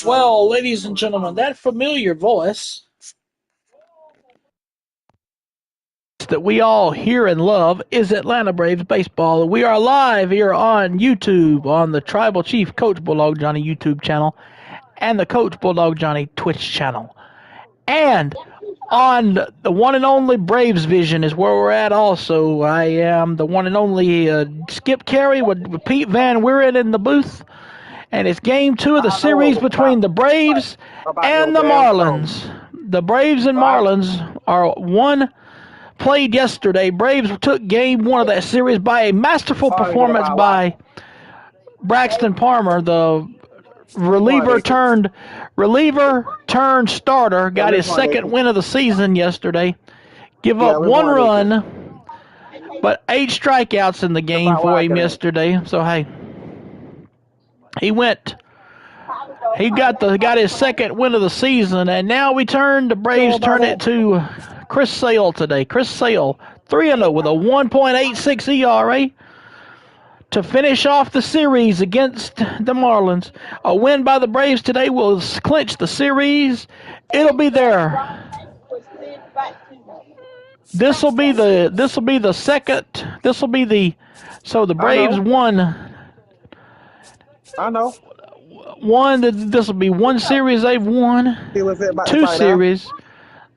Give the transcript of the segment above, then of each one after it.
Well, ladies and gentlemen, that familiar voice that we all hear and love is Atlanta Braves baseball. We are live here on YouTube on the Tribal Chief Coach Bulldog Johnny YouTube channel and the Coach Bulldog Johnny Twitch channel. And on the one and only Braves Vision is where we're at also. I am the one and only Skip Carey with Pete Van Wieren in the booth. And it's game 2 of the series between the Braves and the Marlins. The Braves and Marlins are played yesterday. Braves took game 1 of that series by a masterful performance by Braxton Palmer, the reliever turned starter. Got his second win of the season yesterday. Give up 1 run, but 8 strikeouts in the game for him yesterday. So hey. He got his second win of the season, and now the Braves turn it to Chris Sale today. Chris Sale, 3-0 with a 1.86 ERA to finish off the series against the Marlins. A win by the Braves today will clinch the series. It'll be there. So the Braves won. I know. This will be one series they've won. 2 series.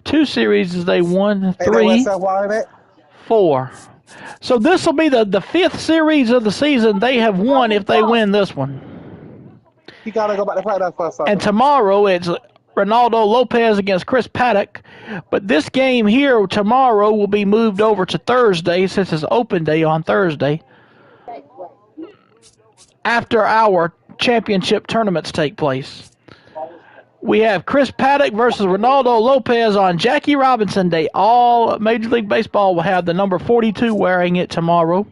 2 series they won. 3, 4. So this will be the 5th series of the season they have won if they win this one. You gotta go back to practice for a second. And tomorrow it's Ronaldo Lopez against Chris Paddock. But this game here tomorrow will be moved over to Thursday since it's open day on Thursday. After our championship tournaments take place. We have Chris Paddock versus Ronaldo Lopez on Jackie Robinson Day. All Major League Baseball will have the number 42 wearing it tomorrow.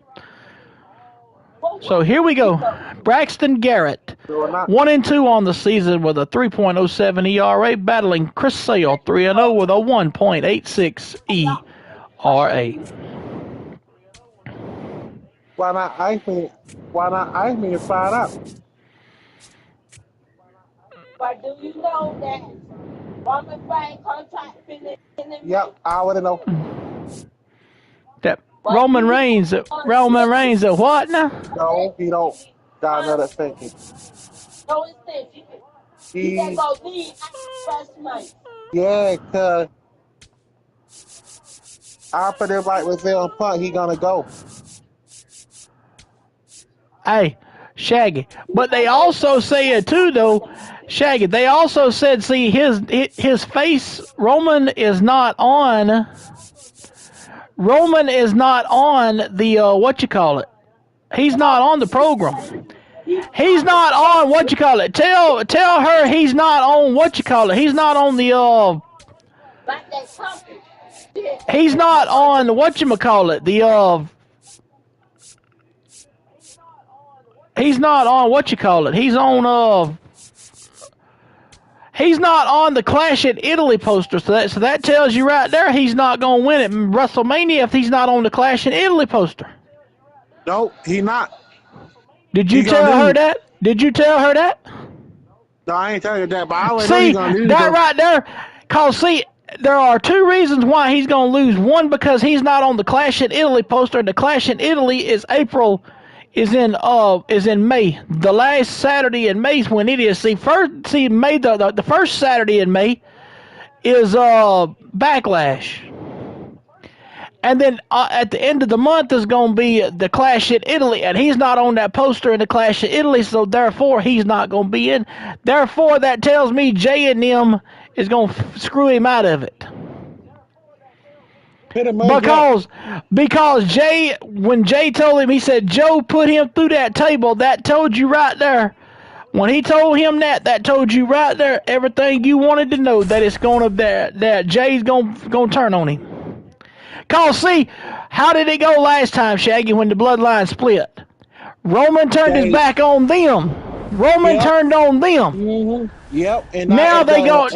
So here we go. Braxton Garrett, 1-2 on the season with a 3.07 ERA, battling Chris Sale, 3-0 with a 1.86 ERA. Why not ice me and find out? But do you know that Roman Reigns contract finished in the Yep, I already know. That Roman Reigns at what now? No, he don't. God know that's thinking. No, it's this. He can go lead first month. Yeah, cause after them right with Phil Punt, he gonna go. Hey, Shaggy. But they also say it too, though. Shaggy. They also said, see, his face. Roman is not on the He's not on the program. He's not on Tell her he's not on He's not on the He's not on He's not on he's not on the Clash at Italy poster. So that tells you right there he's not going to win at WrestleMania if he's not on the Clash in Italy poster. Nope, he not. Did you tell her that? No, I ain't telling you that, but I already know See, he's gonna lose. that right there, cause see, there are 2 reasons why he's going to lose. One, because he's not on the Clash in Italy poster. The Clash in Italy is in May. The last Saturday in May is when it is. May the first Saturday in May is Backlash. And then at the end of the month is going to be the Clash at Italy, and he's not on that poster in the Clash at Italy, so therefore he's not going to be in. Therefore, that tells me J&M is going to screw him out of it. Pretty much, Because Jay, when Jay told him, he said, Joe put him through that table. That told you right there. When he told him that told you right there everything you wanted to know, that it's gonna that Jay's gonna turn on him. Cause see, how did it go last time, Shaggy, when the bloodline split? Roman turned his back on them. Roman turned on them. Yep. And Now they go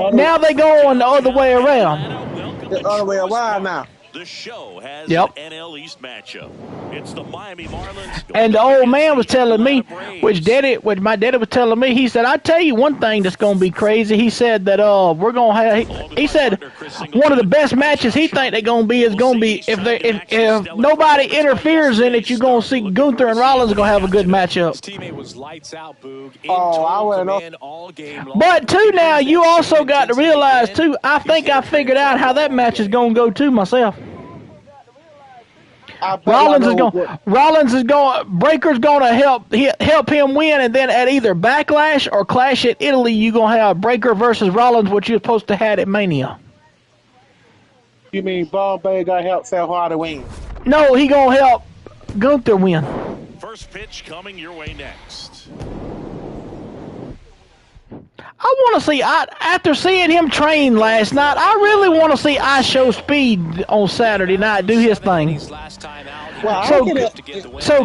on the other way around. The other way around now. The show has Yep. an NL East matchup. It's the Miami Marlins. And the old man was telling me, which my daddy was telling me, he said, I tell you one thing that's going to be crazy. He said that we're going to have, he said one of the best matches he think they're going to be is going to be, if nobody interferes in it, you're going to see Gunther and Rollins are going to have a good matchup. I wouldn't know. But too, now you also got to realize too, I think I figured out how that match is going to go too myself. Rollins is going. Breaker's going to help him win, and then at either Backlash or Clash at Italy, you're going to have Breaker versus Rollins, what you're supposed to have at Mania. You mean Bombay got to help Seth Hardy win? No, he going to help Gunther win. First pitch coming your way next. I want to see, after seeing him train last night, I really want to see I Show Speed on Saturday night do his thing. So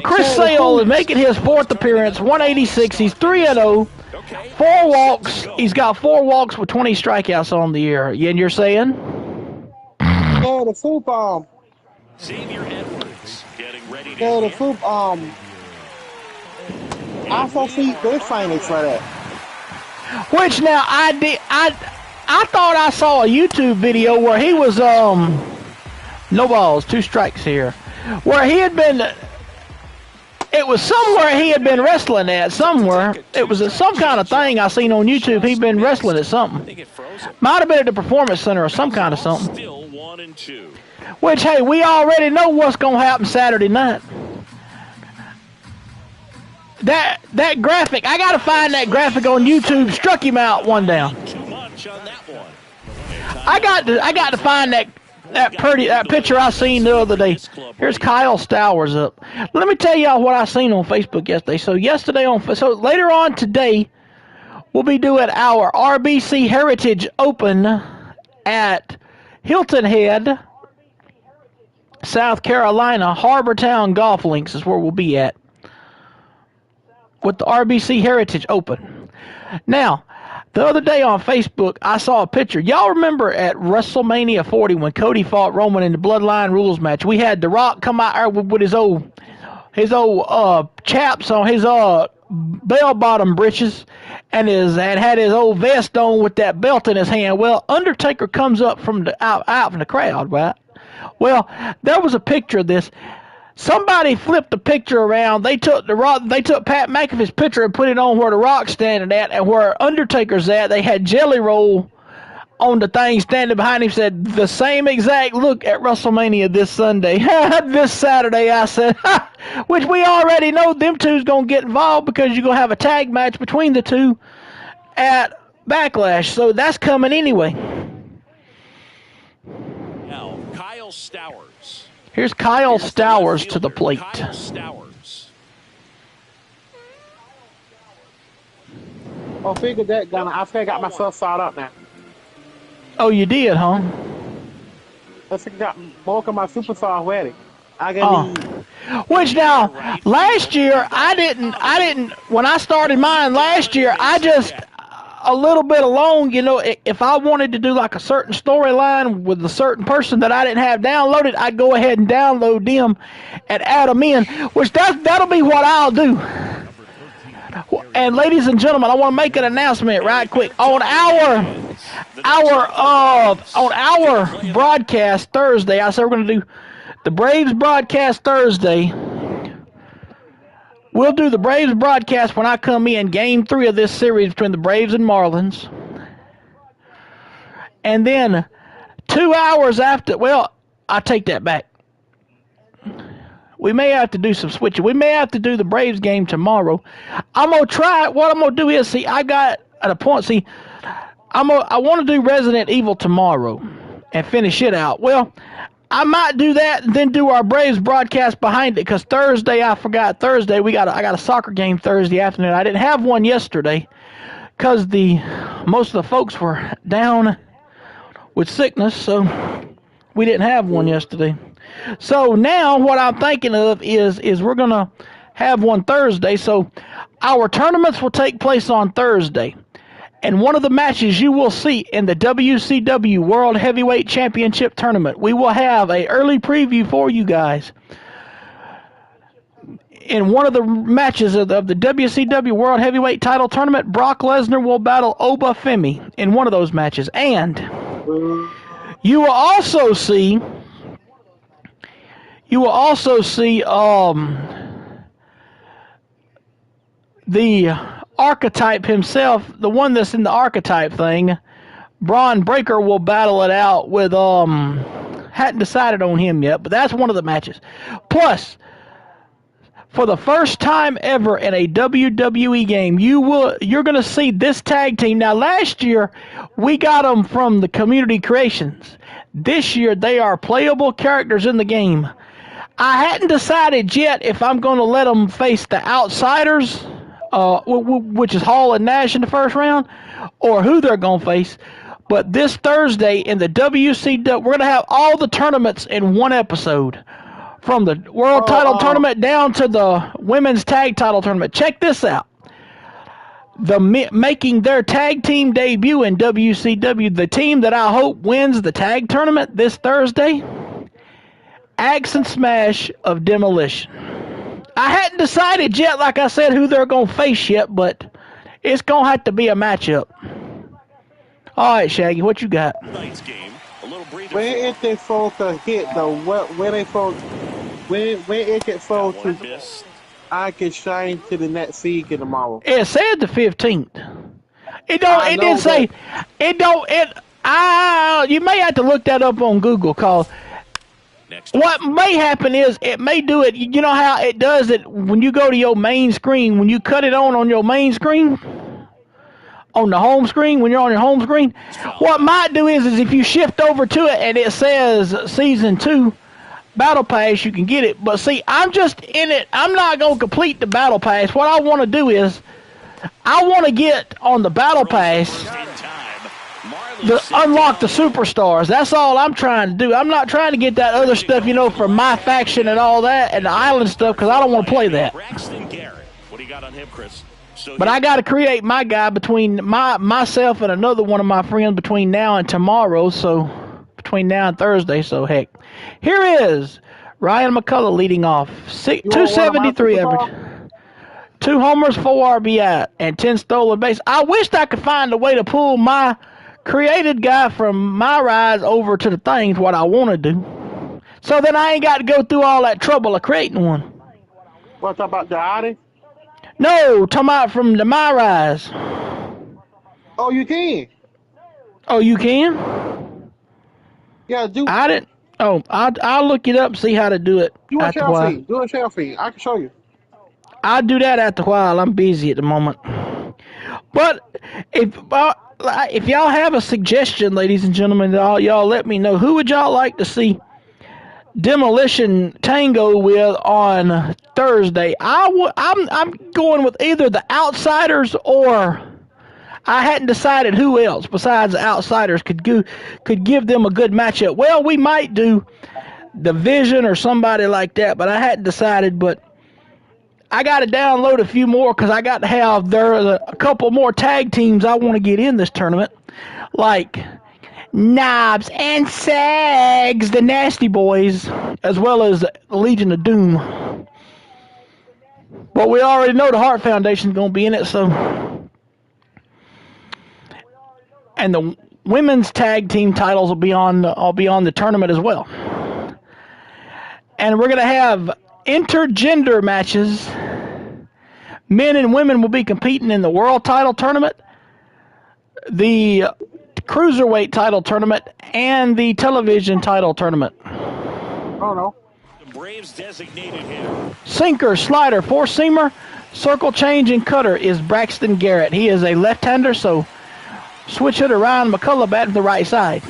Chris Sale is making his 4th appearance, 186. He's 3-0, 4 walks. He's got 4 walks with 20 strikeouts on the year. And you're saying? Yeah, the soup Xavier Edwards getting ready to yeah, the soup I saw see this signage for that. Which now I thought I saw a YouTube video where he was no balls, 2 strikes here, where he had been. It was somewhere he had been wrestling at somewhere. It was some kind of thing I seen on YouTube. He'd been wrestling at something. Might have been at the Performance Center or some kind of something. still 1-2. Which hey, we already know what's gonna happen Saturday night. That graphic, I gotta find that graphic on YouTube. Struck him out one down. Too much on that one. I got to find that picture I seen the other day. Here's Kyle Stowers up. Let me tell y'all what I seen on Facebook yesterday. So later on today, we'll be doing our RBC Heritage Open at Hilton Head, South Carolina. Harbor Town Golf Links is where we'll be at with the RBC Heritage Open. Now, the other day on Facebook, I saw a picture. Y'all remember at WrestleMania 40 when Cody fought Roman in the Bloodline Rules match? We had The Rock come out there with his old chaps on, his bell-bottom breeches, and had his old vest on with that belt in his hand. Well, Undertaker comes up from out from the crowd, right? Well, there was a picture of this. Somebody flipped the picture around. They took Pat McAfee's picture and put it on where The Rock's standing at, and where Undertaker's at, they had Jelly Roll on the thing standing behind him. Said the same exact look at WrestleMania this Sunday, this Saturday. I said, which we already know them two's gonna get involved because you're gonna have a tag match between the two at Backlash. So that's coming anyway. Now, Kyle Stowers. Here's Kyle Stowers to the plate. Kyle Stowers. Oh, figured that gun. I think I got myself sawed up now. Oh, you did, huh? I think I got bulk of my superstar ready. I got Which now, last year I didn't. When I started mine last year, I just a little bit along. You know, if I wanted to do like a certain storyline with a certain person that I didn't have downloaded, I'd go ahead and download them and add them in. Which that'll be what I'll do. And ladies and gentlemen, I want to make an announcement right quick on our broadcast Thursday. I said we're going to do the Braves broadcast Thursday. We'll do the Braves broadcast when I come in, Game 3 of this series between the Braves and Marlins. And then 2 hours after, well, I take that back. We may have to do some switching. We may have to do the Braves game tomorrow. I'm going to try it. What I'm going to do is, see, I got at a point, see, I want to do Resident Evil tomorrow and finish it out. Well, I might do that and then do our Braves broadcast behind it, because Thursday, I forgot. Thursday, I got a soccer game Thursday afternoon. I didn't have one yesterday because most of the folks were down with sickness, so we didn't have one yesterday. So now what I'm thinking of is we're going to have one Thursday. So our tournaments will take place on Thursday. And one of the matches you will see in the WCW World Heavyweight Championship Tournament, we will have an early preview for you guys. In one of the matches of the WCW World Heavyweight Title Tournament, Brock Lesnar will battle Oba Femi in one of those matches. And you will also see the Archetype himself, the one that's in the Archetype thing. Braun Breaker will battle it out with hadn't decided on him yet, but that's one of the matches. Plus, for the first time ever in a WWE game, you're going to see this tag team. Now, last year we got them from the Community Creations. This year they are playable characters in the game. I hadn't decided yet if I'm going to let them face the Outsiders, which is Hall and Nash in the first round, or who they're going to face. But this Thursday in the WCW, we're going to have all the tournaments in one episode. From the World Title Tournament down to the Women's Tag Title Tournament. Check this out. Making their tag team debut in WCW, the team that I hope wins the tag tournament this Thursday, Axe and Smash of Demolition. I hadn't decided yet, like I said, who they're going to face yet, but it's going to have to be a matchup. All right, Shaggy, what you got? Tonight's game, a little breather. When is they supposed to hit though? When it gets supposed to I can shine to the next season tomorrow? It said the 15th. It don't. It didn't say. It don't. You may have to look that up on Google, cause what may happen is it may do it. You know how it does it when you go to your main screen, when you cut it on your main screen, on the home screen, when you're on your home screen. What might do is if you shift over to it and it says Season 2 Battle Pass, you can get it. But see, I'm just in it. I'm not going to complete the Battle Pass. What I want to do is I want to get on the Battle Pass unlock the superstars. That's all I'm trying to do. I'm not trying to get that other stuff, for my faction and all that, and the island stuff, because I don't want to play that. What do you got on him, Chris? But I got to create my guy between myself and another one of my friends between now and tomorrow, so between now and Thursday, so heck. Here is Ryan McCullough leading off. 273 average. 2 homers, 4 RBI, and 10 stolen bases. I wished I could find a way to pull my created guy from my rise over to the things, what I want to do. So then I ain't got to go through all that trouble of creating one. What, talk about the Audi? No, talking about from the My Rise. Oh, you can? Oh, you can? Yeah, do. I didn't. Oh, I'll look it up and see how to do it. Do a selfie. Do a selfie. I can show you. I'll do that after a while. I'm busy at the moment. But if y'all have a suggestion, ladies and gentlemen, y'all let me know. Who would y'all like to see Demolition Tango with on Thursday? I'm going with either the Outsiders, or I hadn't decided who else besides the Outsiders could give them a good matchup. Well, we might do the Vision or somebody like that, but I hadn't decided. But I got to download a few more because I got to have a couple more tag teams I want to get in this tournament, like Knobs and Sags, the Nasty Boys, as well as the Legion of Doom. But we already know the Hart Foundation is going to be in it, so. And the women's tag team titles will be on the tournament as well. And we're going to have intergender matches. Men and women will be competing in the World Title Tournament, the Cruiserweight Title Tournament, and the Television Title Tournament. Oh, no. The Braves designated him. Sinker, slider, four-seamer, circle change, and cutter is Braxton Garrett. He is a left-hander, so switch hitter Ryan McCullough back to the right side.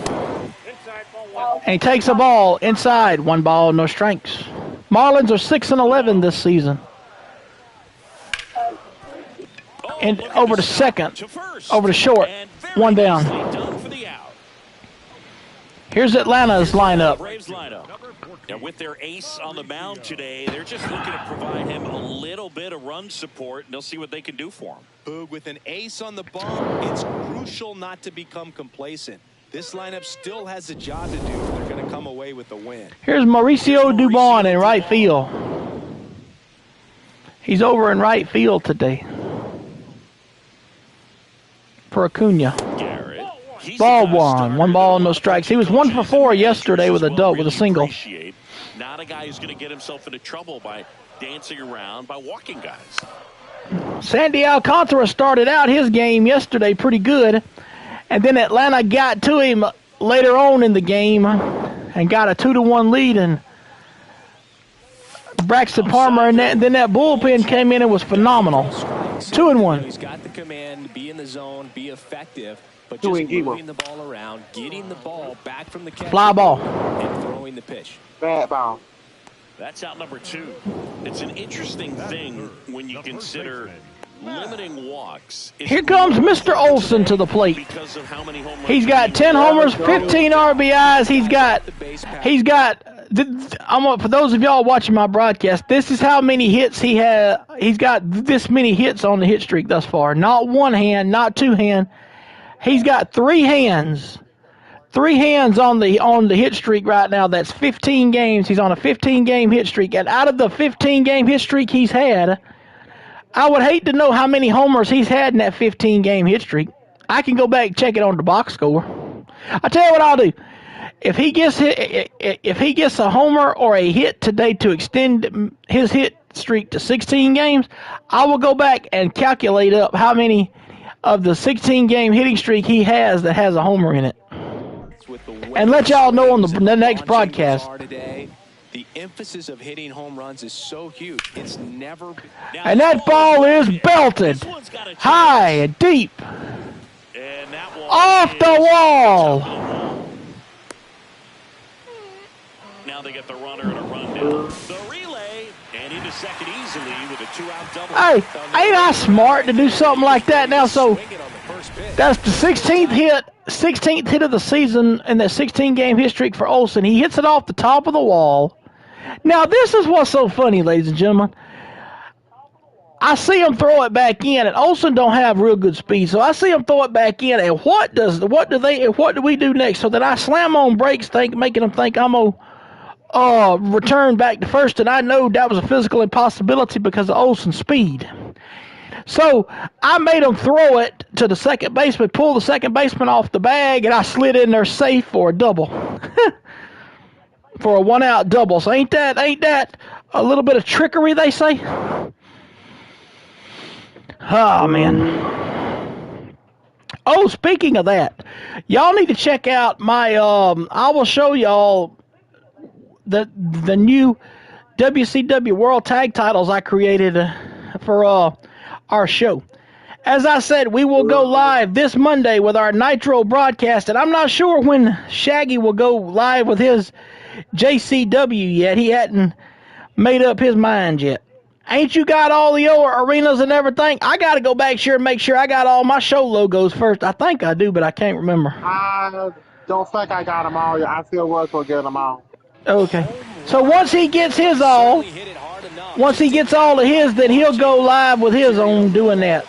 And he takes the ball inside. 1 ball, no strikes. Marlins are 6-11 this season. And over to second. Over to short. 1 down. Here's Atlanta's lineup. Braves lineup. And with their ace on the mound today, they're just looking to provide him a little bit of run support, and they'll see what they can do for him. Boog, with an ace on the bump, it's crucial not to become complacent. This lineup still has a job to do if they're going to come away with the win. Here's Mauricio Dubon in right field. He's over in right field today for Acuna. Ball 1. 1 ball, no strikes. He was 1 for 4 yesterday with a single. Not a guy who's going to get himself into trouble by dancing around, by walking guys. Sandy Alcantara started out his game yesterday pretty good, and then Atlanta got to him later on in the game and got a 2-1 lead, and Braxton Palmer and then that bullpen came in and was phenomenal. 2-1. He's got the command, be in the zone, be effective. But just moving the ball around, getting the ball back from the catcher, fly ball, and throwing the pitch. Bad ball. That's out number 2. It's an interesting thing when you consider limiting walks. Here comes Mr. Olson to the plate. He's got 10 homers, 15 RBIs. He's got. For those of y'all watching my broadcast, this is how many hits he had. He's got this many hits on the hit streak thus far. Not 1 hand, not 2 hand. He's got 3 hands. 3 hands on the hit streak right now. That's 15 games. He's on a 15-game hit streak. And out of the 15-game hit streak he's had, I would hate to know how many homers he's had in that 15-game hit streak. I can go back and check it on the box score. I'll tell you what I'll do. If he gets a homer or a hit today to extend his hit streak to 16 games, I will go back and calculate up how many of the 16-game hitting streak he has that has a homer in it, and let y'all know on the next broadcast. The emphasis of hitting home runs is so huge. It's never. And that ball is belted high and deep off the wall. Now they get the runner and a run down. The relay and into second easily with a 2-out double. Hey, ain't I smart to do something like that now? So that's the 16th hit of the season in that 16-game hit streak for Olson. He hits it off the top of the wall. Now this is what's so funny, ladies and gentlemen. I see him throw it back in, and Olson don't have real good speed, so I see him throw it back in. And what do we do next? So that I slam on brakes, making them think I'm gonna return back to first, and I know that was a physical impossibility because of Olson's speed. So I made him throw it to the second baseman, pull the second baseman off the bag, and I slid in there safe for a double. For a 1-out double. So ain't that a little bit of trickery, they say? Oh, man. Oh, speaking of that, y'all need to check out my, I will show y'all the new WCW World Tag Titles I created for our show. As I said, we will go live this Monday with our Nitro broadcast, and I'm not sure when Shaggy will go live with his JCW yet. He hadn't made up his mind yet. Ain't you got all the arenas and everything? I got to go back here and make sure I got all my show logos first. I think I do, but I can't remember. I don't think I got them all. I still was going to get them all. Okay. So once he gets his all, once he gets all of his, then he'll go live with his on doing that.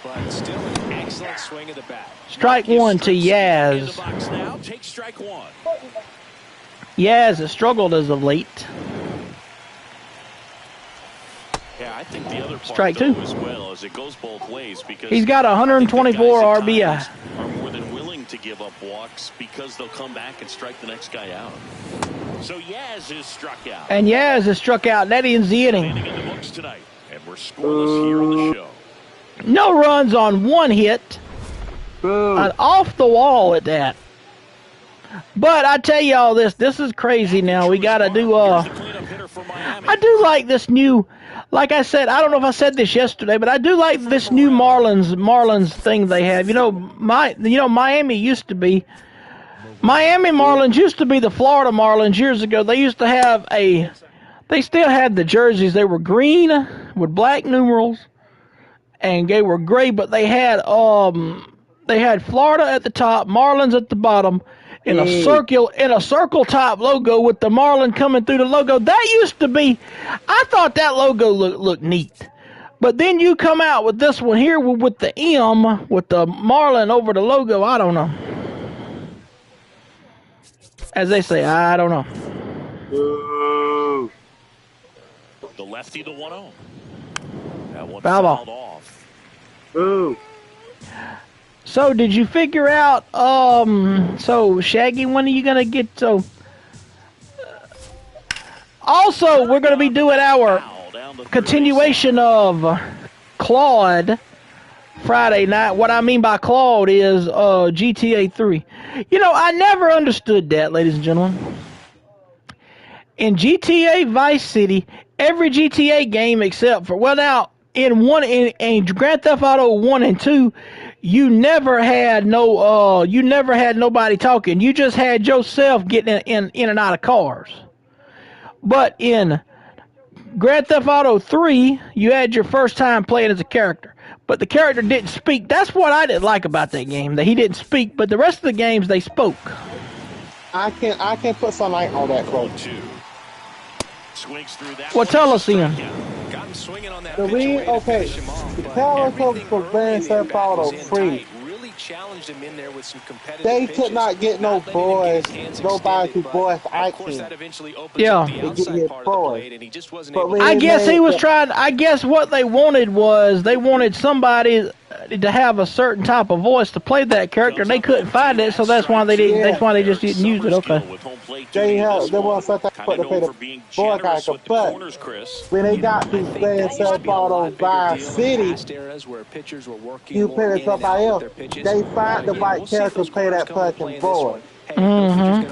Strike 1 to Yaz. Yaz has struggled as of late. Yeah, I think the other part Strike 2 as well, as it goes both ways, because he's got 124 RBI. Are more than willing to give up walks because they'll come back and strike the next guy out. So Yaz is struck out. And Yaz is struck out. That ends the inning. In the books tonight, and we're scoreless here on the show. No runs on 1 hit. Off the wall at that. But I tell y'all this is crazy now. We got to do, I do like this new, like I said, I don't know if I said this yesterday, but I do like this new Marlins thing they have. Miami used to be Miami Marlins used to be the Florida Marlins years ago. They used to have they still had the jerseys. They were green with black numerals, and they were gray, but they had Florida at the top, Marlins at the bottom, in a circle top logo with the Marlin coming through the logo. That used to be, I thought that logo looked neat. But then you come out with this one here with the M, with the Marlin over the logo. I don't know. As they say, I don't know. Ooh. The lefty, the 1-0. That one Foul ball. fouled off. Ooh. So did you figure out, so Shaggy, when are you going to get, also, we're going to be doing our continuation of Claude Friday night. What I mean by Claude is GTA 3. You know, I never understood that, ladies and gentlemen. In GTA Vice City, every GTA game except for, well, now, in Grand Theft Auto 1 and 2, you never had nobody talking. You just had yourself getting in and out of cars. But in Grand Theft Auto 3, you had your first time playing as a character. But the character didn't speak. That's what I didn't like about that game, that he didn't speak. But the rest of the games, they spoke. I can't put some light on that, bro. Swings through that. Well, tell us, Ian. Got him swinging on that The pitch reason, away to okay, finish him off, the but Cowboys everything for early Grand in the Theft at-bat Auto was in free. tight. Really challenged him in there with some competitive They pitches. could not get no Not letting him boys, get his hands nobody extended, to but boys of course acting. that eventually opens Yeah. up the They get outside hit part of the boys. plate, and he just wasn't But able when to. I they guess he made was the- trying. I guess what they wanted was they wanted somebody to have a certain type of voice to play that character, and they couldn't find it, so that's why they didn't. Yeah. That's why they just didn't use it. Okay. They want something to pay the boy character, but when they got to Grand Theft Auto Vice City, you pay to somebody else. They find the right character to play that fucking boy. Mhm.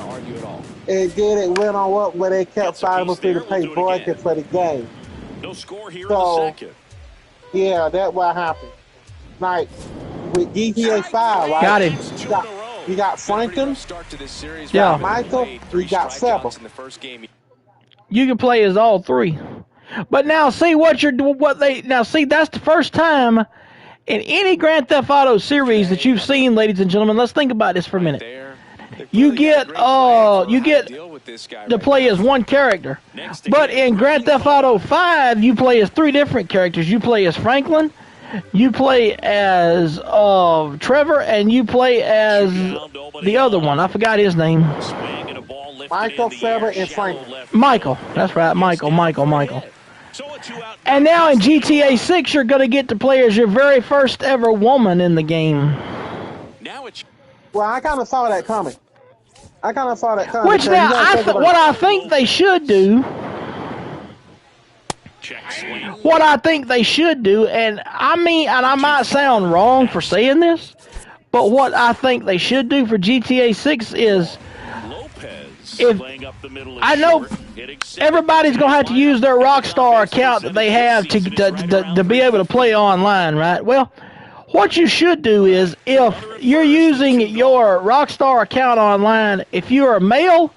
And then it went on up where they kept finding us to pay boycott for the game. No score here in So, the second. yeah, that's what happened. Like, with GTA 5, right? Got him. You got Franklin, Yeah. Michael, you got Seba. You can play as all three. But now see that's the first time in any Grand Theft Auto series that you've seen, ladies and gentlemen. Let's think about this for a minute. You get to play as one character. But in Grand Theft Auto 5, you play as three different characters. You play as Franklin, you play as Trevor, and you play as the other one. I forgot his name. Michael, Seba, and Franklin. Michael. That's right, Michael. And now in GTA 6, you're going to get to play as your very first ever woman in the game. Well, I kind of saw that coming. Which because now, you gotta think about what I think they should do, and I might sound wrong for saying this, but what I think they should do for GTA 6 is, I know everybody's going to have to use their Rockstar account that they have to be able to play online, right? Well, what you should do is, if you're using your Rockstar account online, if you're a male,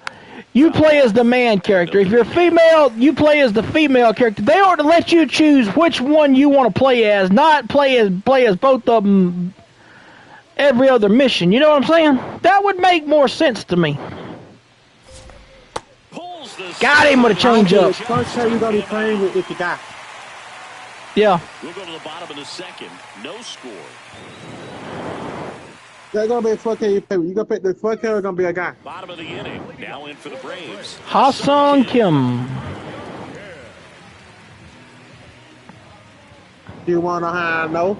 you play as the man character. If you're female, you play as the female character. They ought to let you choose which one you want to play as, not play as both of them every other mission. You know what I'm saying? That would make more sense to me. Got him with a changeup. First time you're going to be playing with if you got. Yeah. We'll go to the bottom of the second. No score. They're going to be a fucking you play with. You going to pick the fucking or going to be a guy? Bottom of the inning. Now in for the Braves. Ha-Seong Kim. Do you want to know how I know?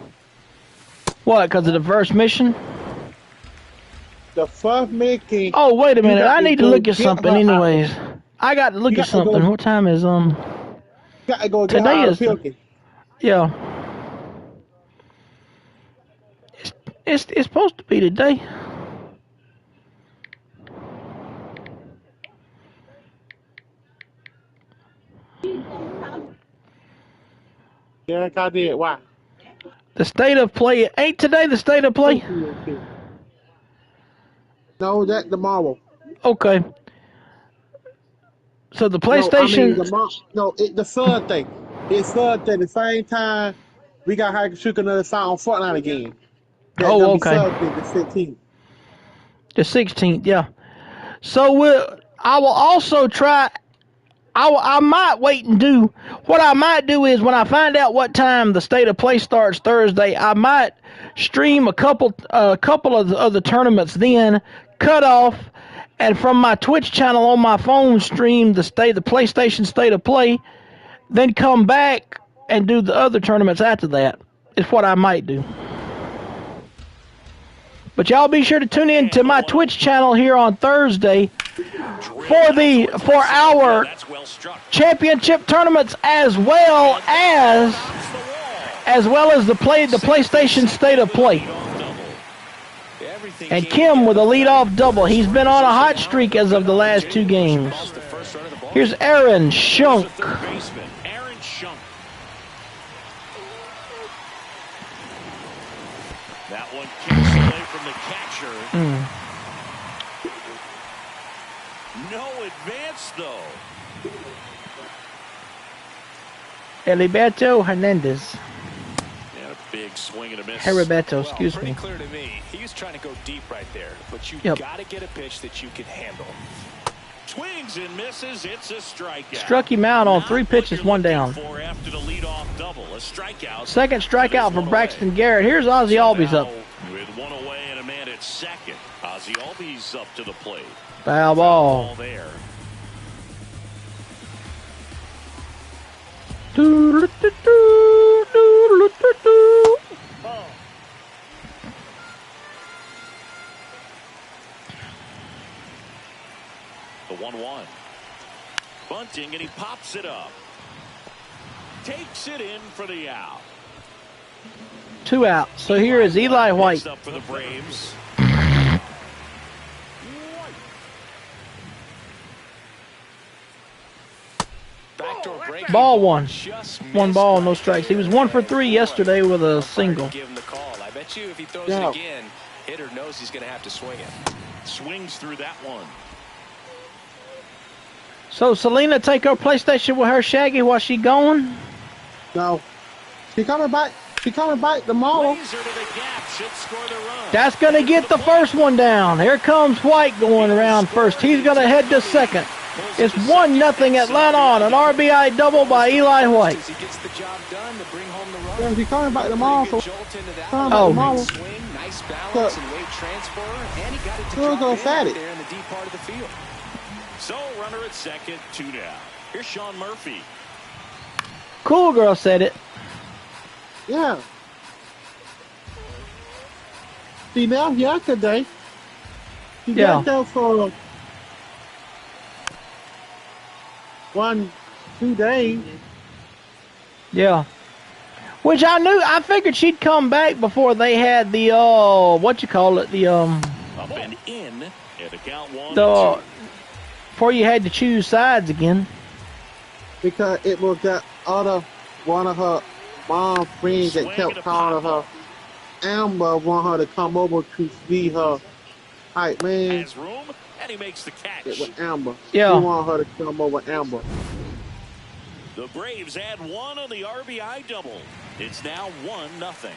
What, because of the first mission? The first Mickey. Oh, wait a minute. got I to need to go look at get something her anyways. I got to look You at got to go- something. What time is, You got to go get Today her is the- Pilkey. yeah. It's supposed to be today. Derek, I did. Why? The state of play. Ain't today the state of play? No, No, that tomorrow. Okay. So the PlayStation. The Sunday. It's Sunday. The same time we got Hide and Shoot another song on Fortnite again. That's gonna be okay. Sunday, the 16th. The 16th, yeah. So I will also try. I might wait and do. What I might do is when I find out what time the State of Play starts Thursday, I might stream a couple of the tournaments, then cut off, and from my Twitch channel on my phone stream the PlayStation State of Play, then come back and do the other tournaments after that. Is what I might do. But y'all be sure to tune in to my Twitch channel here on Thursday for our championship tournaments as well as the PlayStation State of Play. And Kim with a leadoff double. He's been on a hot streak as of the last 2 games. Here's Aaron Schunk. That one kicks away from the catcher. No advance, though. Heriberto Hernandez. And a big swing and a miss. Heriberto, excuse me. Clear to me. He was trying to go deep right there, but you got to get a pitch that you can handle. Swings and misses. It's a strikeout. Struck him out on 3 pitches, 1 down. After the leadoff double, a strikeout. Second strikeout for Braxton Garrett. Here's Ozzy Albies up. With 1 away and a man at second. Ozzy Albies up to the plate. Foul ball. There. The 1-1. Bunting, and he pops it up. Takes it in for the out. 2 out. So here is Eli White. Up for the Braves. Ball 1. 1 ball, no strikes. He was 1 for 3 yesterday with a single. Give him the call. I bet you if he throws it again, hitter knows he's going to have to swing it. Swings through that one. So Selena take her PlayStation with her Shaggy while she gone? No. She coming back. She coming back tomorrow. That's going to get the first one down. Here comes White going around first. He's going to head to second. It's 1-0 Atlanta on an RBI double by Eli White. He gets the job done to bring home the run. Yeah, he's coming back tomorrow. Swing, nice balance and weight transfer, and he got it to drop in right there in the deep part of the field. So runner at second, 2 down. Here's Sean Murphy. Cool girl said it. Yeah. See, now yesterday, he got there for 1-2 days. Yeah. Which I figured she'd come back before they had the, up and in at the count 1. Before you had to choose sides again. Because it was that one of her mom friends that kept calling her Amber, want her to come over to see her hype man. Has room, and he makes the catch. It was Amber. Yeah. She want her to come over Amber. The Braves add 1 on the RBI double. It's now 1-0.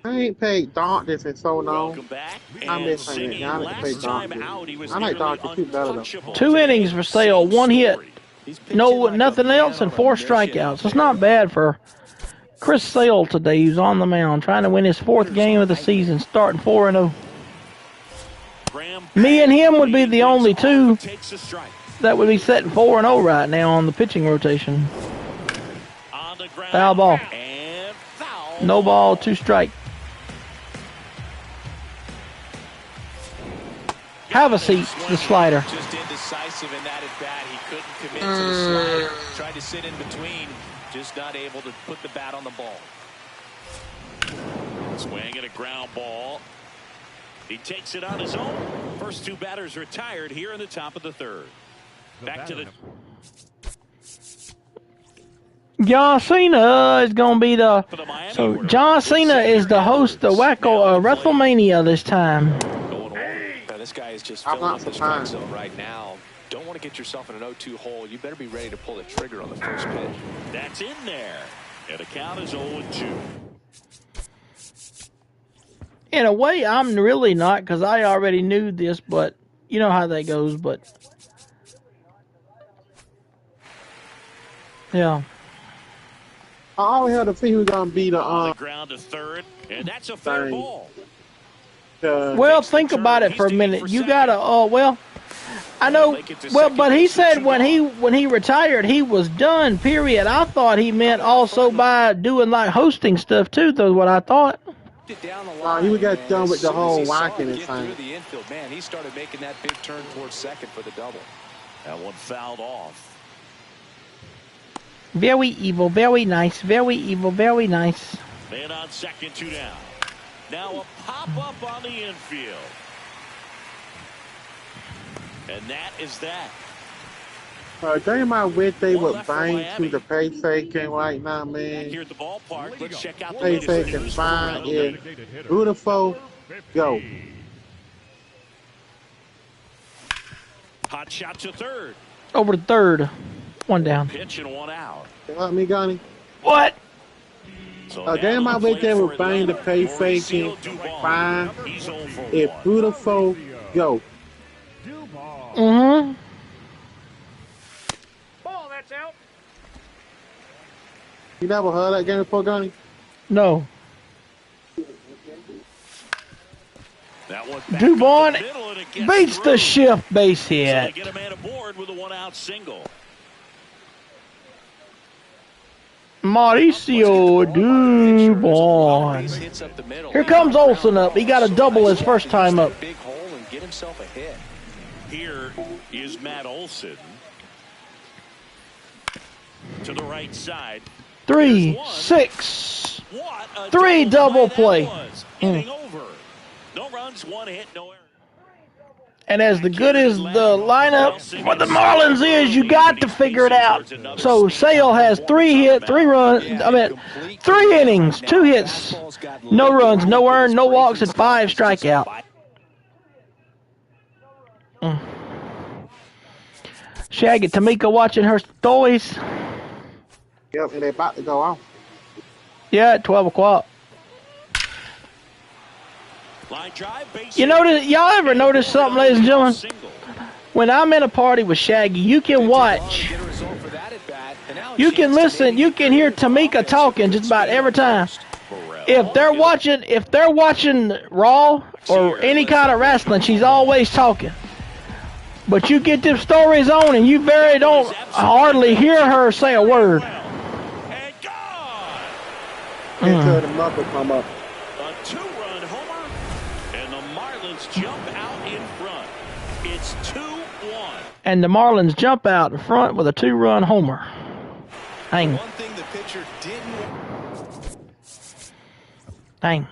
I ain't played Darkness in so long. Welcome back. I miss playing it. I like to play Darkness. I like Darkness too better though. 2 innings for Sale, 1 hit. Nothing else, and 4 strikeouts. It's not bad for Chris Sale today. He's on the mound, trying to win his 4th game of the season, starting 4-0. Me and him would be the only 2 that would be setting 4-0 right now on the pitching rotation. Foul ball. No ball, 2 strike. Have a seat, the slider. Just indecisive in that at bat. He couldn't commit to the slider. Tried to sit in between, just not able to put the bat on the ball. Swing and a ground ball. He takes it on his own. First 2 batters retired here in the top of the 3rd. Back to the... John Cena is going to be the... So John Cena is the host of WrestleMania this time. this guy is just filling up the strike zone right now. Don't want to get yourself in an 0-2 hole. You better be ready to pull the trigger on the first pitch. That's in there. And the count is 0-2. In a way, I'm really not, because I already knew this, but you know how that goes. But yeah, I always had to see who's gonna be the ground to third, and that's a fair ball. Well, think about it for a minute. You gotta. Well, I know. Well, but he said when he retired, he was done. Period. I thought he meant also by doing like hosting stuff too. Though what I thought. He would get done with the whole whacking and thing. Man, he started making that big turn towards second for the double. That one fouled off. Very evil, very nice, very evil, very nice. Man on second, 2 down. Now a pop-up on the infield. And that is that. They might wish they would bang to the pay faking right now, man. Here at the ballpark, let's check out the pay faking fine. Yeah. Beautiful. Go. Hot shot to third. Over to third. 1 down. Pitch and 1 out. Let me, Gunny. What? So they might wish they would bang the pay faking fine. If beautiful. Go. Mm-hmm. Ball, that's out. You never heard that game before, Gunny? No. That one Dubon beats the shift base hit. So they get a man aboard with a 1-out single. Mauricio Dubon. Here comes Olsen up. He got a double his first time up. Big hole and get himself a hit. Here is Matt Olson. To the right side. 3-6. 3 double play. Over. No runs, 1 hit, no error. And as the good as the lineup for the Marlins is, you got to figure it out. So Sale has 3 innings, 2 hits, no runs, no earned, no walks, and 5 strikeout. Shaggy Tamika watching her toys. Yep, and they're about to go off. Yeah, at 12 o'clock. You notice, y'all ever notice something, ladies and gentlemen? When I'm in a party with Shaggy, you can watch. You can listen. You can hear Tamika talking just about every time. If they're watching Raw or any kind of wrestling, she's always talking. But you get them stories on, and you don't hardly hear her say a word. Until the mother come up. A 2-run homer, and the Marlins jump out in front. It's 2-1. And the Marlins jump out in front with a 2-run homer. Dang. One thing the pitcher didn't. Dang.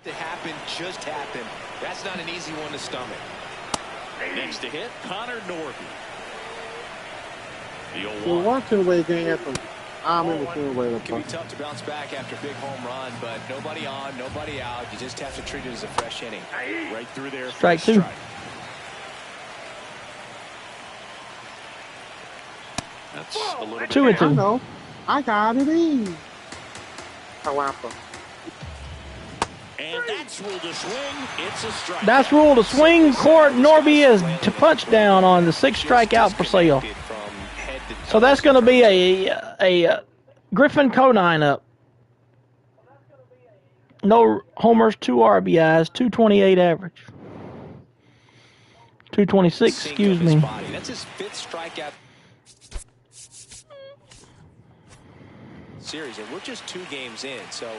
To happen just happened. That's not an easy one to stomach. Next to hit, Connor Norby. We're watching the way game happen. I'm in the field way. It can be tough to bounce back after a big home run, but nobody on, nobody out. You just have to treat it as a fresh inning. Right through there. Strike 2. That's a little 2-2. I know. I got it in. Kawapa. And that's ruled a swing. It's a strike. That's ruled a swing. Court Norby is to punch down on the 6th strikeout for Sale. So that's going to be a Griffin Conine up. No homers, 2 RBIs, 228 average. 226, excuse me. That's his 5th strikeout series, and we're just 2 games in, so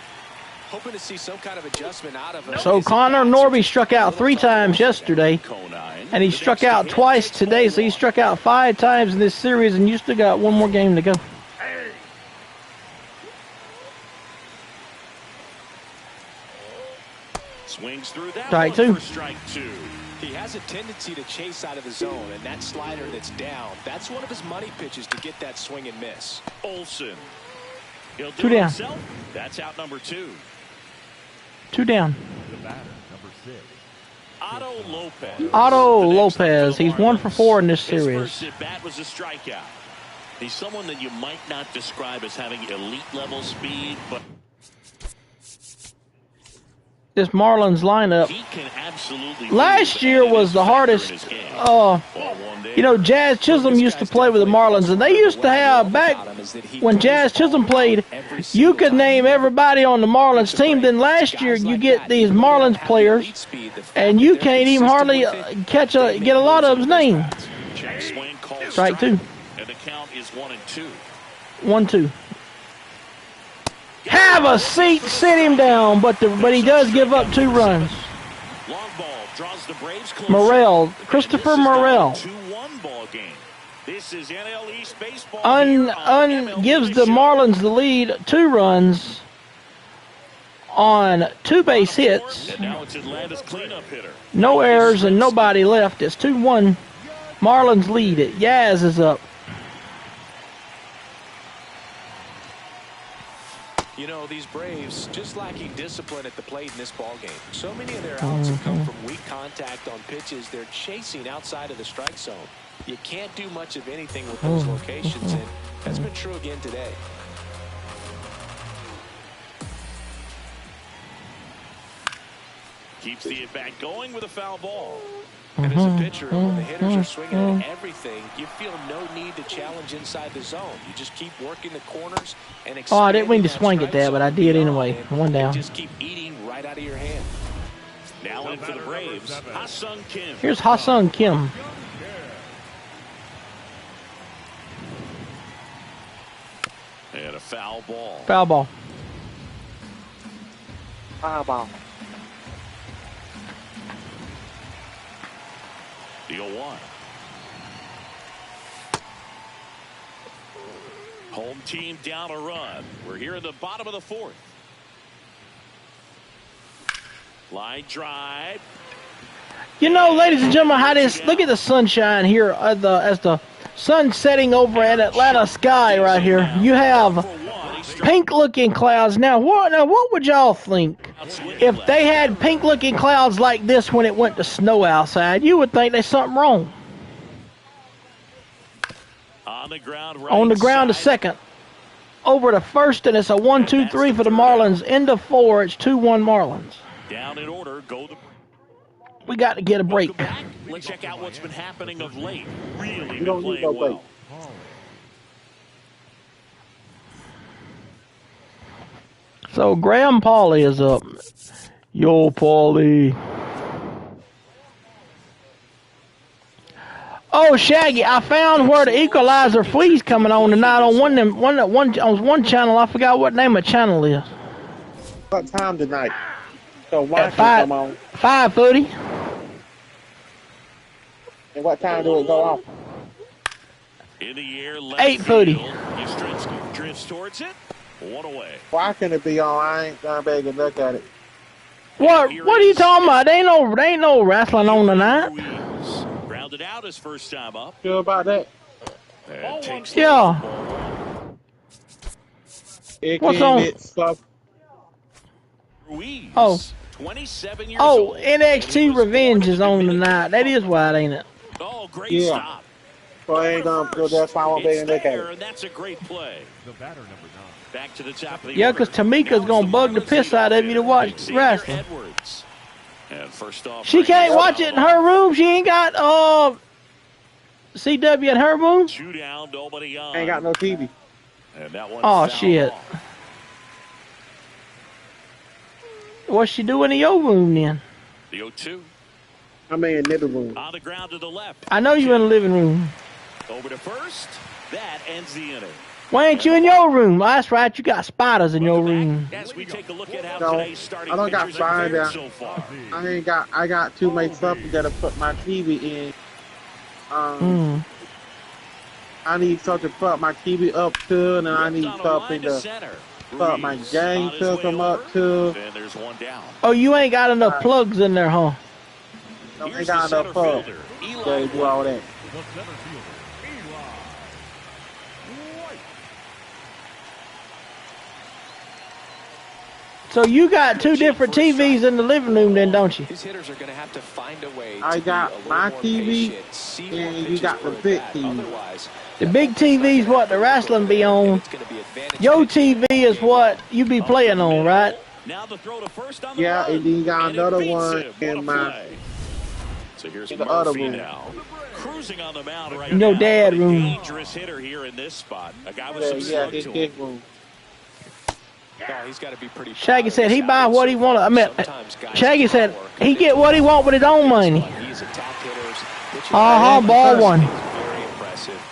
hoping to see some kind of adjustment out of him. So Connor Norby struck out 3 times yesterday, and he struck out twice today, so he struck out 5 times in this series, and you still got 1 more game to go. Swings through that Strike one 2. for strike 2. He has a tendency to chase out of the zone, and that slider that's down, that's one of his money pitches to get that swing and miss. Olsen. He'll do 2 it down. himself. That's out number 2. 2 down. The batter, number 6. Otto Lopez. He's 1 for 4 in this series. His first at bat was a strikeout. He's someone that you might not describe as having elite level speed, but this Marlins lineup he can absolutely last year was the hardest. You know, Jazz Chisholm used to play with the Marlins, and they used to have, back when Jazz Chisholm played, you could name everybody on the Marlins team. Then last year you get these Marlins players, and you can't even hardly get a lot of them's name. Strike 2. And the count is 1-2. 1-2. Have a seat, sit him down, but he does give up 2 runs. Long ball draws the Braves closer. Morel, Christopher Morel. 2-1 ball game. This is NL East baseball. Gives the Marlins the lead, 2 runs on 2 base hits. And now it's Atlanta's cleanup hitter. No errors and nobody left. It's 2-1. Marlins lead it. Yaz is up. You know, these Braves just lacking discipline at the plate in this ball game. So many of their outs have come from weak contact on pitches they're chasing outside of the strike zone. You can't do much of anything with those locations, and that's been true again today. Keeps the at-bat going with a foul ball. And as a pitcher, when the hitters are swinging at everything, you feel no need to challenge inside the zone. You just keep working the corners and oh, I didn't mean to swing it there, but I did anyway. 1 down. Just keep eating right out of your hand. Now in for the Braves, Ha-Sung Kim. Here's Ha-Sung Kim. And a foul ball. Foul ball. Foul ball. The 0-1. Home team down a run. We're here in the bottom of the 4th. Line drive. You know, ladies and gentlemen, how this, look at the sunshine here as the sun setting over at Atlanta sky right here. You have pink-looking clouds. Now what would y'all think if they had pink-looking clouds like this when it went to snow outside? You would think there's something wrong. On the ground to second. Over to first, and it's a 1-2-3 for the Marlins. Into 4, it's 2-1 Marlins. Down in order, go the. We got to get a break. Let's check out what's been happening of late. Really You don't need no break. So Graham Pauley is up. Yo, Pauley. Oh, Shaggy, I found where the Equalizer Flea's coming on tonight on one channel. I forgot what name the channel is. What time tonight? So watch at come on. 5:30. And what time do it go off? In the air, 8:30. Yastrzemski drifts towards it. 1 away. Why can it be on? I ain't gonna be able to look at it. What are you talking about? There ain't no wrestling on tonight. Grounded out his first time up. Sure about that? Yeah. What's on? Ruiz, oh. 27 years old. NXT Revenge is on tonight. That is why, ain't it? Oh, great stop. So I ain't gonna go that's why I won't be able to look at it. And that's a great play. The batter number 9. Back to the top of the yeah, because Tamika's gonna bug the piss out of you to watch wrestling. And first off, she can't watch it in her room. She ain't got CW in her room. Two down, nobody on. Ain't got no TV. And that one oh shit. Off. What's she doing in your room then? The 0-2. I'm in the living room. On the ground to the left. I know you're in the living room. Over to first. That ends the inning. Why ain't you in your room? Oh, that's right, you got spiders in your room. As we take a look at how no, I don't got spiders. So I got too much stuff to gotta put my TV in. I need something to put my TV up to, and I need something to put my game system up to. And there's one down. Oh, you ain't got enough plugs in there, huh? No, I ain't got enough plugs to do all that. So you got two different TVs in the living room then, don't you? His hitters are going to have to find a way. I got my TV, and you got the big TV. The big TV's what the wrestling be on. Your TV is what you be playing on, right? Yeah, and then you got another one in my the other room. Cruising on the mound right in your dad room. Dangerous hitter here in this spot. A guy with some slug to him. Room. No, he's got to be pretty. Shaggy said he buy what he want. I mean, Shaggy said he get what he want with his own money. Ball one.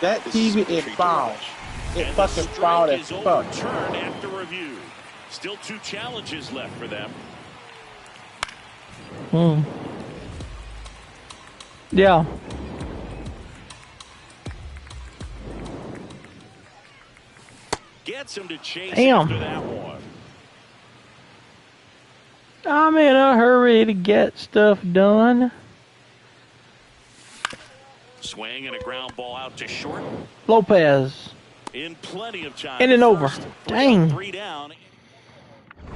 That TV is foul. It's fucking foul as fuck. After review. Still 2 challenges left for them. Yeah. Gets him to chase after that one. I'm in a hurry to get stuff done. Swing and a ground ball out to short. Lopez. In plenty of time. In and over. Dang. 3 down.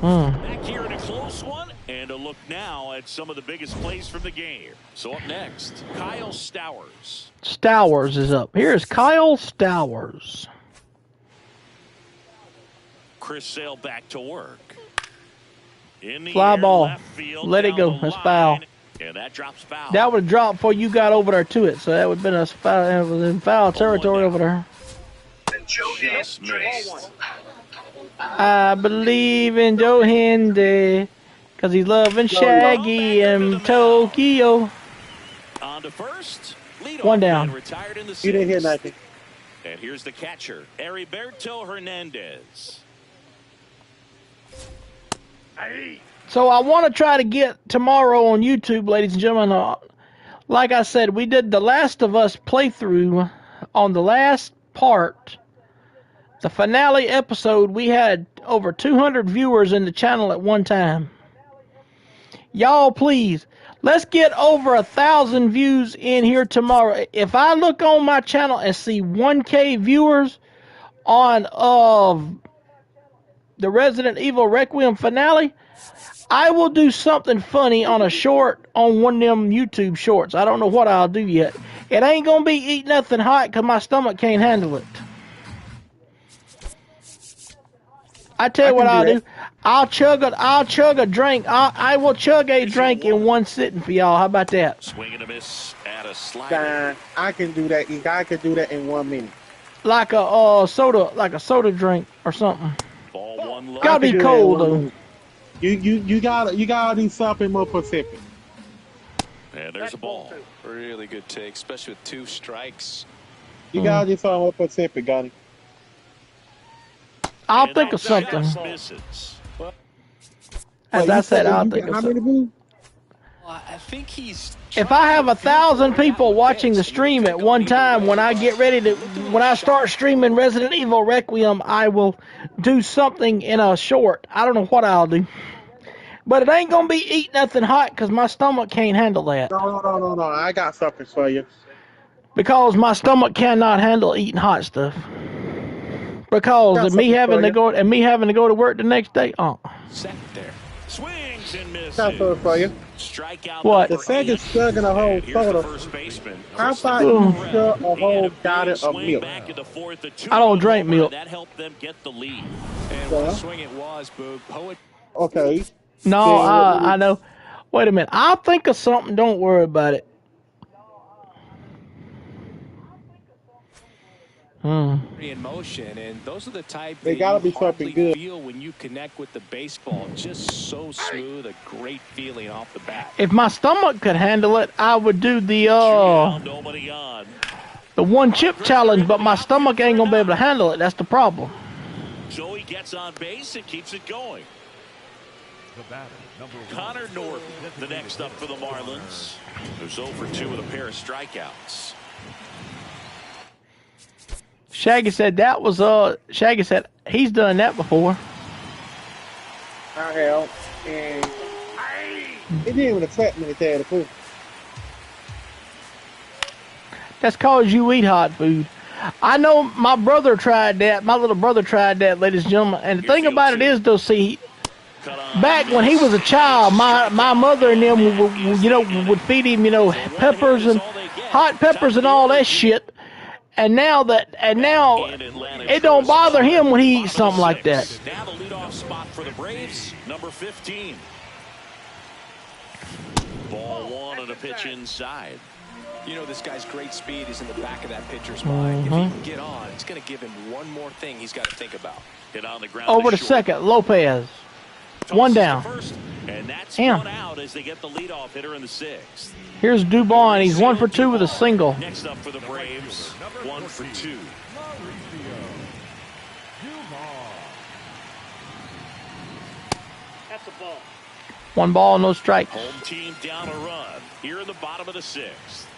Back here in a close one. And a look now at some of the biggest plays from the game. So up next, Kyle Stowers. Stowers is up. Here's Kyle Stowers. Chris Sale back to work. In the fly air, ball. Left field, Let it go. That's foul. And that drops foul. That would have dropped before you got over there to it. So that would have been a foul. It was in foul territory over there. Just missed. I believe in Joe Hendy because he's loving Shaggy and Tokyo. On to first. One down. Retired in the You didn't hear nothing. And here's the catcher, Heriberto Hernandez. So I want to try to get tomorrow on YouTube, ladies and gentlemen. Like I said, we did the Last of Us playthrough on the last part. The finale episode, we had over 200 viewers in the channel at one time. Y'all, please, let's get over 1,000 views in here tomorrow. If I look on my channel and see 1K viewers on the Resident Evil Requiem finale, I will do something funny on a short on one of them YouTube shorts. I don't know what I'll do yet. It ain't going to be eat nothing hot because my stomach can't handle it. I tell you what I'll do. I'll chug a drink. I will chug a drink in one sitting for y'all. How about that? Swing and a miss at a slider. I can do that. I can do that in 1 minute. Like a soda drink or something. Ball one low. Gotta be cold though. You gotta do something more Pacific. And there's a ball. Really good take, especially with 2 strikes. You gotta do something more Pacific, got it. I'll think of something. As I said, I'll think of something. I think he's. If I have 1,000 people watching the stream at one time, when I start streaming Resident Evil Requiem, I will do something in a short. I don't know what I'll do. But it ain't going to be eat nothing hot because my stomach can't handle that. No. I got something for you. Because my stomach cannot handle eating hot stuff. Because of me having to go to work the next day. Set there. Swings and misses. Got something for you. Strikeout. What? The second slug in a whole soda. How about you share a whole gallon of milk? I don't drink milk. That helped them get the lead. And what a swing it was, Boog. Poet. Okay. No, I know. Wait a minute. I'll think of something. Don't worry about it. In motion, and those are the type they gotta be something good. Feel when you connect with the baseball, just so smooth, a great feeling off the bat. If my stomach could handle it, I would do the one chip challenge, but my stomach ain't gonna be able to handle it. That's the problem. So he gets on base and keeps it going. Connor Norton, the next up for the Marlins, who's 0 for 2 with a pair of strikeouts. Shaggy said Shaggy said he's done that before. I have, and it didn't even affect me to tell the truth. That's cause you eat hot food. I know my brother tried that. My little brother tried that, ladies and gentlemen. And the thing about it is, though, see, back when he was a child, my mother and them would feed him, peppers and hot peppers and all that shit. And now it don't bother him when he eats something like that. Now the leadoff spot for the Braves, number 15. Ball one on a pitch inside. You know, this guy's great speed is in the back of that pitcher's mind. If he can get on, it's going to give him one more thing he's got to think about. Hit on the ground. Over to second, Lopez. One down. First, and that's one out as they get the leadoff hitter in the sixth. Here's Dubon. He's 1 for 2 with a single. Next up for the Braves, 1 for 2. That's a ball. 1 ball, no strikes. Home team down a run here in the bottom of the sixth.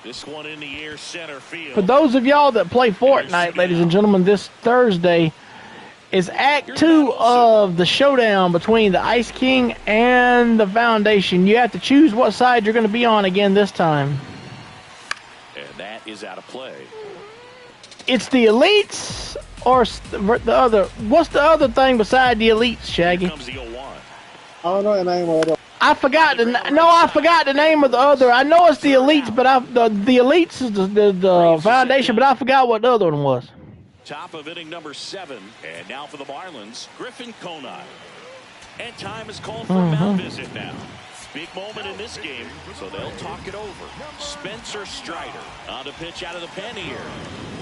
This one in the air, center field. For those of y'all that play Fortnite, ladies and gentlemen, this Thursday is Act 2 of the showdown between the Ice King and the Foundation. You have to choose what side you're going to be on again this time. And that is out of play. It's the Elites or the other. What's the other thing beside the Elites, Shaggy? Here comes the 0-1. I don't know the name of it. I forgot the name of the other. I know it's the Elites, but the Elites is the Foundation, but I forgot what the other one was. Top of inning number 7, and now for the Marlins, Griffin Conine. And time is called for a mound visit now. Big moment in this game, so they'll talk it over. Spencer Strider on the pitch out of the pen here.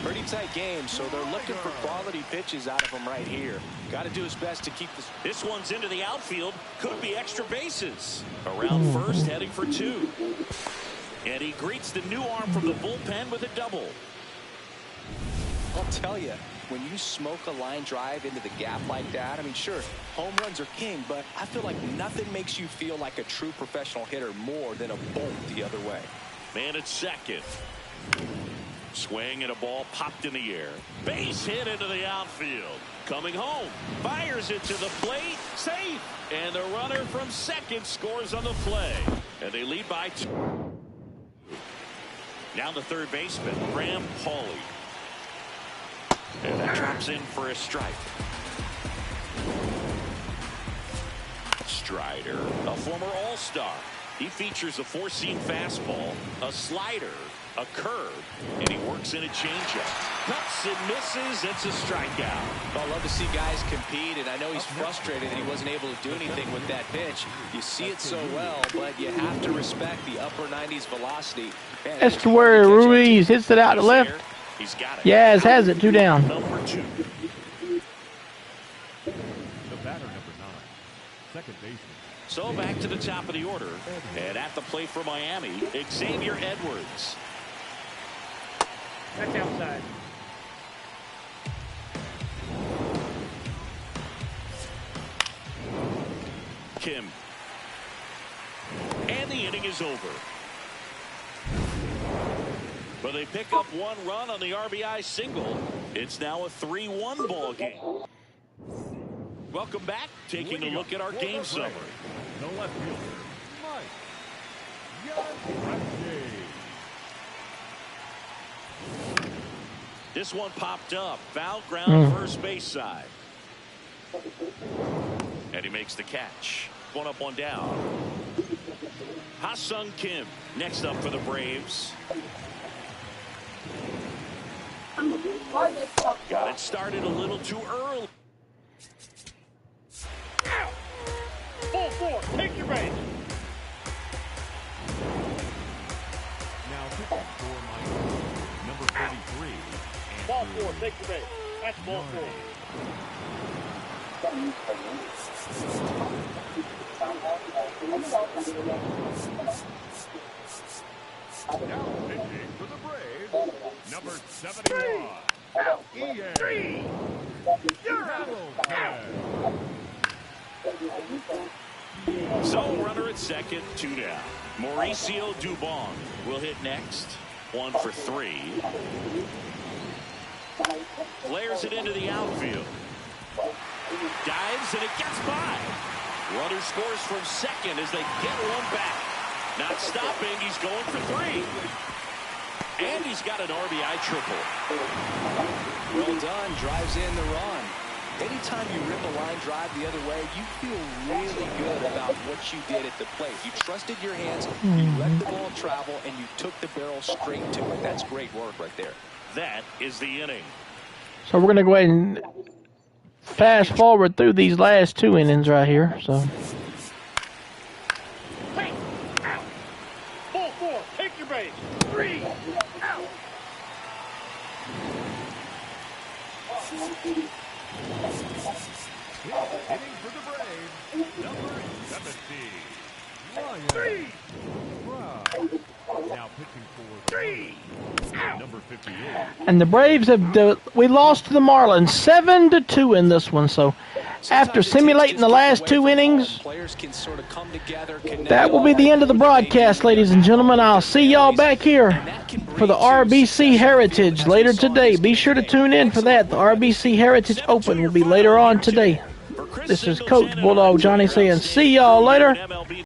Pretty tight game, so they're looking for quality pitches out of him right here. Got to do his best to keep this. This one's into the outfield. Could be extra bases. Around first, heading for 2. And he greets the new arm from the bullpen with a double. I'll tell you, when you smoke a line drive into the gap like that, I mean, sure, home runs are king, but I feel like nothing makes you feel like a true professional hitter more than a bolt the other way. Man at second. Swing and a ball popped in the air. Base hit into the outfield. Coming home. Fires it to the plate. Safe. And the runner from second scores on the play. And they lead by 2. Now the third baseman, Graham Pauley. And that drops in for a strike. Strider, a former All-Star. He features a 4-seam fastball, a slider, a curve, and he works in a changeup. Cuts and misses. It's a strikeout. I love to see guys compete, and I know he's frustrated that he wasn't able to do anything with that pitch. You see it so well, but you have to respect the upper 90s velocity. That's to where Ruiz hits it out to left. He's got it. Yaz has it, 2 down. Number 2. The batter, number 9, second baseman. So back to the top of the order, and at the plate for Miami, Xavier Edwards. That's outside. Kim. And the inning is over. But they pick up 1 run on the RBI single. It's now a 3-1 ball game. Welcome back. Taking a look at our game summary. The left fielder, Mike Yastrzemski. This one popped up. Foul ground first base side. And he makes the catch. 1 up, 1 down. Ha-Sung Kim next up for the Braves. Got it started a little too early. Ball 4, take your base. Now pitching for Miami, number 33. Ball 4, take your base. That's ball 4. Now pitching for the Braves, number 71. Ian Hamilton. So runner at second, 2 down. Mauricio Dubon will hit next. 1 for 3. Flares it into the outfield. Dives and it gets by. Runner scores from second as they get 1 back. Not stopping. He's going for 3. And he's got an RBI triple. Well done. Drives in the run. Anytime you rip a line drive the other way, you feel really good about what you did at the plate. You trusted your hands, you let the ball travel, and you took the barrel straight to it. That's great work right there. That is the inning. So we're going to go ahead and fast forward through these last 2 innings right here. So. Hey, out. Ball 4, take your base. 3, out. Hitting for the Braves, number 17, Ryan Braun. Now pitching for the Braves, number 58. And the Braves we lost to the Marlins 7-2 in this one. So after simulating the last 2 innings, that will be the end of the broadcast, ladies and gentlemen. I'll see y'all back here for the RBC Heritage later today. Be sure to tune in for that. The RBC Heritage Open will be later on today. This is Coach Bulldog Johnny saying see y'all later.